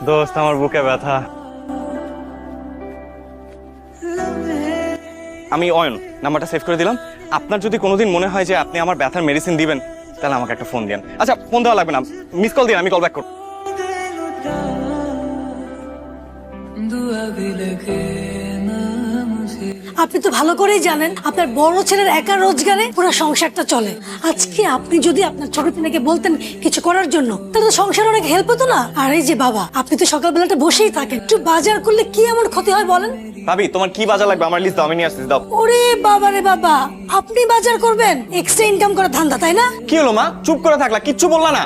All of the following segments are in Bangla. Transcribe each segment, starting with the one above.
দোস্ত আমার বুকে ব্যথা। আমি অয়ন, নাম্বারটা সেভ করে দিলাম। আপনার যদি কোনোদিন মনে হয় যে আপনি আমার ব্যথার মেডিসিন দিবেন, তাহলে আমাকে একটা ফোন দিন। আচ্ছা, ফোন দেওয়া লাগবে না, মিস কল দিন, আমি কল ব্যাক করব। আপনি তো ভালো করেই জানেন আপনার বড় ছেলের একা রোজগারে পুরো সংসারটা চলে। আজকে আপনি যদি আপনার ছোট ছেলেকে বলতেন কিছু করার জন্য, তাহলে তো সংসার অনেক হেল্প হতো না। আর এই যে বাবা, আপনি তো সকালবেলাটা বসেই থাকেন, একটু বাজার করলে কি এমন ক্ষতি হয় বলেন? ভাবি, তোমার কি বাজার লাগবে আমার লিস্ট দাও, আমি নিয়ে আসতেছি, দাও। ওরে বাবা রে বাবা, আপনি বাজার করবেন? এক্সট্রা ইনকাম করার ধান্দা, তাই না? কি হলো মা, চুপ করে থাকলা, কিচ্ছু বললা না?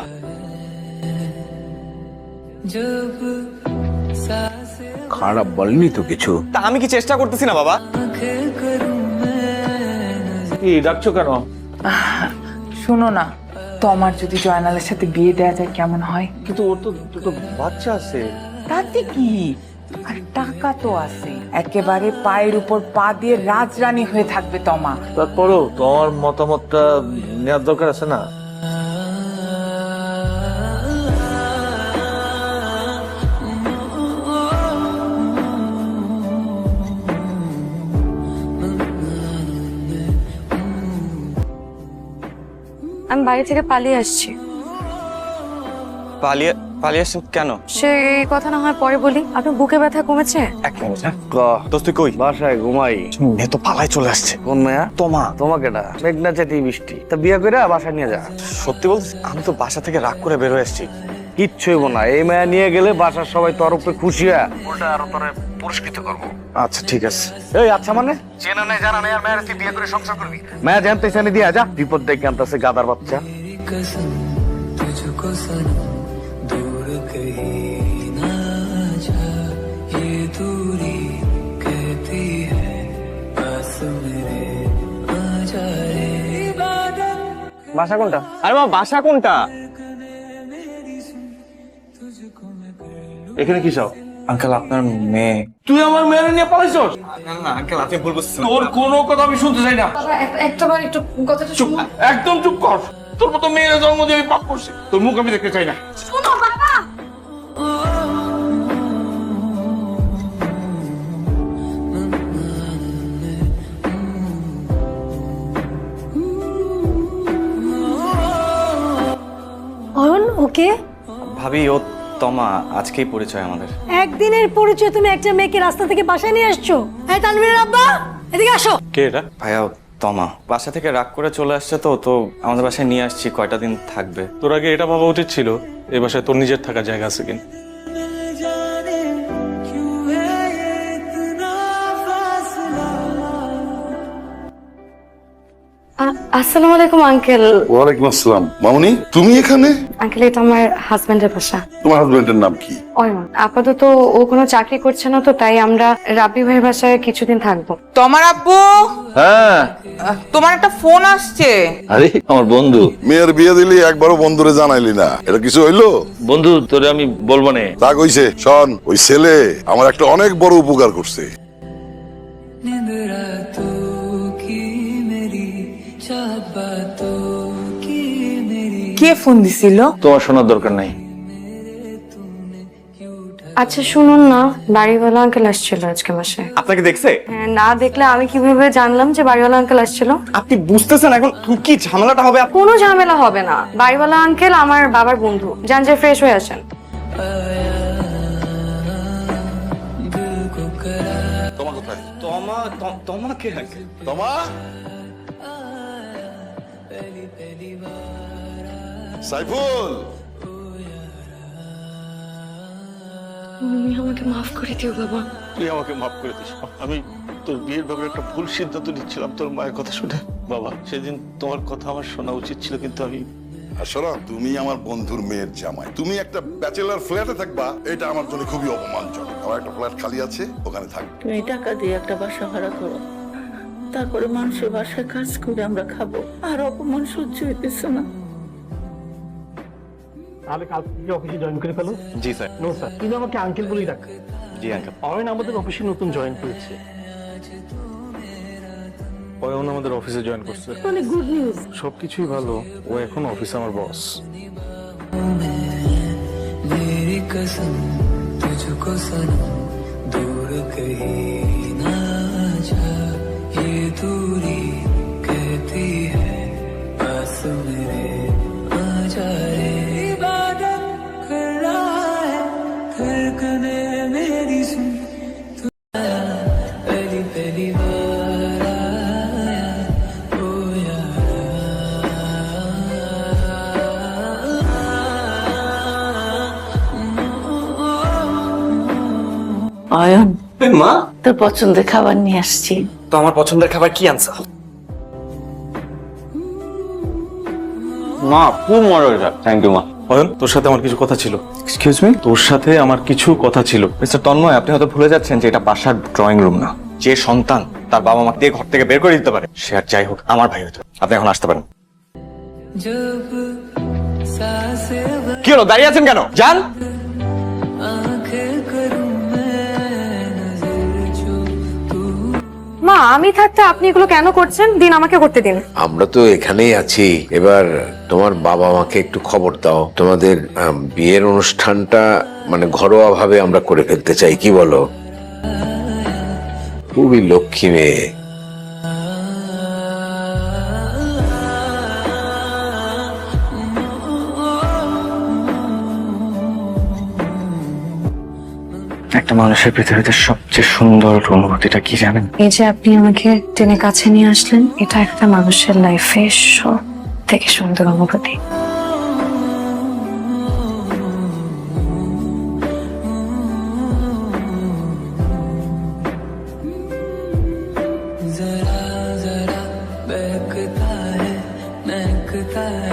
খারাপ বলেনি তো কিছু। তা আমি কি চেষ্টা করতেছি না বাবা? কি ডাকছো কেন? শোনো না, তোমার যদি জয়নালের সাথে বিয়ে দেওয়া যায় কেমন হয়? কিন্তু ওর তো দুটো বাচ্চা আছে। তাতে কি, আর টাকা তো আছে, একেবারে পায়ের উপর পা দিয়ে রাজরানী হয়ে থাকবে তোমা। তারপরও তোমার মতামতটা নেওয়ার দরকার আছে না? আমি বাড়ি থেকে পালিয়ে আসছি। পালিয়ে পালিয়ে আসছেন কেন? সে এই কথা না হয় পরে বলি। আপনার বুকে ব্যথা কমেছে? এক মিনিট, হ্যাঁ। দোস্ত তুই কই? বাসায় ঘুমাই। মেয়ে তো পালায় চলে আসছে। কোন মেয়া? তোমা। তোমাকে না, মেঘনা চাইতে বৃষ্টি। তা বিয়ে করে বাসায় নিয়ে যা। সত্যি বলছিস? আমি তো বাসা থেকে রাগ করে বের হয়ে এসেছি। কিচ্ছু হইব না, এই মেয়া নিয়ে গেলে বাসার সবাই তোর উপরে খুশি হয়, ওটা আরো তোরে পুরস্কৃত করবো। আচ্ছা ঠিক আছে। এই আচ্ছা মানে চেনা নাই জানা নাই আর মেয়ের তুই বিয়ে করে সংসার করবি? মেয়া জানতে চানি দিয়া যা, বিপদ দেখে আনতেছে গাদার বাচ্চা। বাসা কোনটা? আরে বাবা, বাসা কোনটা? এখানে কি চাও? আঙ্কেল, আপনার মেয়ে। তুই আমার মেয়ের নিয়ে পালাইছস? না না আঙ্কেল, আপনি ভুল বুঝছেন। তোর কোনো কথা আমি শুনতে চাই না। একটাবার একটু কথাটা চুপ, একদম চুপ কর। তোর মতো মেয়ের জন্ম দিয়ে আমি পাপ করছি, তোর মুখ আমি দেখতে চাই না। শোনো বাবা। অয়ন, ওকে ভাবি, ও তমা, আজকেই পরিচয় আমাদের। একদিনের পরিচয় তুমি একটা মেয়েকে রাস্তা থেকে বাসায় নিয়ে আসছো? এই তানভীরের আব্বা, এদিকে আসো। কে এটা? ভাইয়া, তমা বাসা থেকে রাগ করে চলে আসছে, তো আমাদের বাসায় নিয়ে আসছি। কয়টা দিন থাকবে। তোর আগে এটা ভাবা উচিত ছিল এই বাসায় তোর নিজের থাকার জায়গা আছে কিনা। আসসালামু আলাইকুম আঙ্কেল। ওয়ালাইকুম আসসালাম। মামুনি, তুমি এখানে? আঙ্কেল, এটা আমার হাজবেন্ডের বাসা। তোমার হাজবেন্ডের নাম কি? অয়ন। আপাতত ও কোনো চাকরি করছে না, তো তাই আমরা রাব্বি ভাইয়ের বাসায় কিছুদিন থাকবো। তোমার আব্বু, হ্যাঁ। তোমার একটা ফোন আসছে। আরে আমার বন্ধু। মেয়ের বিয়ে দিলি একবারও বন্ধুরে জানাইলি না, এটা কিছু হইলো? বন্ধু তোরে আমি বলবো না। তা কইছে, শোন, ওই ছেলে আমার একটা অনেক বড় উপকার করছে। কে ফোন দিছিল? তোমার শোনার দরকার নাই। আচ্ছা শুনুন না, বাড়িওয়ালা আঙ্কেল আসছিল আজকে বাসায়। আপনাকে দেখছে? হ্যাঁ, না দেখলে আমি কিভাবে জানলাম যে বাড়িওয়ালা আঙ্কেল আসছিল? আপনি বুঝতেছেন এখন কি ঝামেলাটা হবে? কোনো ঝামেলা হবে না। বাড়িওয়ালা আঙ্কেল আমার বাবার বন্ধু। যান, যে ফ্রেশ হয়ে আসেন। তোমার কোথায়? তমা কে আঙ্কেল? তোমা? সাইফুল, তুমি আমাকে মাফ করে দিও বাবা। তুই আমাকে মাফ করে দিস। আমি তোর বিয়ের ব্যাপারে একটা ভুল সিদ্ধান্ত নিচ্ছিলাম তোর মায়ের কথা শুনে। বাবা, সেদিন তোমার কথা আমার শোনা উচিত ছিল, কিন্তু আমি। আসলে তুমি আমার বন্ধুর মেয়ের জামাই, তুমি একটা ব্যাচেলার ফ্ল্যাটে থাকবা, এটা আমার জন্য খুবই অপমানজনক। আমার একটা ফ্ল্যাট খালি আছে, ওখানে থাকবে। তুমি টাকা দিয়ে একটা বাসা ভাড়া করো, তারপরে মানুষের বাসায় কাজ করে আমরা খাবো, আর অপমান সহ্য হইতেছে না। তাহলে কাল থেকে অফিসে জয়েন করে ফেলো। জি স্যার। নো স্যার, তুমি আমাকে আঙ্কেল বলেই ডাক। জি আঙ্কেল। অয়ন আমাদের অফিসে নতুন জয়েন করেছে। অয়ন আমাদের অফিসে জয়েন করছে। অনেক গুড নিউজ। সবকিছুই ভালো, ও এখন অফিসে আমার বস। मेरी कसम तुझको सनम दूर कहीं ना जा, ये दूरी कहती है पास मेरे आ जा रे। इबादत कर रहा है धड़कने मेरी सुन, तू आया पहली पहली बार आया ओ অয়ন, মা, তোর পছন্দের খাবার নিয়ে আসছি। তো আমার পছন্দের খাবার কি আনছা? মা খুব মজা হয়েছে। থ্যাংক ইউ মা। অয়ন, তোর সাথে আমার কিছু কথা ছিল। এক্সকিউজ মি, তোর সাথে আমার কিছু কথা ছিল। মিস্টার তন্ময়, আপনি হয়তো ভুলে যাচ্ছেন যে এটা বাসার ড্রয়িং রুম না। যে সন্তান তার বাবা মাকে দিয়ে ঘর থেকে বের করে দিতে পারে, সে আর যাই হোক আমার ভাই হতো। আপনি এখন আসতে পারেন। जब सांसें কি হলো, দাঁড়িয়ে আছেন কেন? যান। आंखें करूं मैं नजर जो तू। মা, আমি থাকতে আপনি এগুলো কেন করছেন? দিন, আমাকে করতে দিন। আমরা তো এখানেই আছি, এবার তোমার বাবা মাকে একটু খবর দাও। তোমাদের বিয়ের অনুষ্ঠানটা মানে ঘরোয়া ভাবে আমরা করে ফেলতে চাই, কি বলো? খুবই লক্ষ্মী মেয়ে। একটা মানুষের পৃথিবীতে সবচেয়ে সুন্দর অনুভূতিটা কি জানেন? এই যে আপনি আমাকে টেনে কাছে নিয়ে আসলেন, এটা একটা মানুষের লাইফে সব থেকে সুন্দর অনুভূতি। जरा जरा बहकता है महकता है।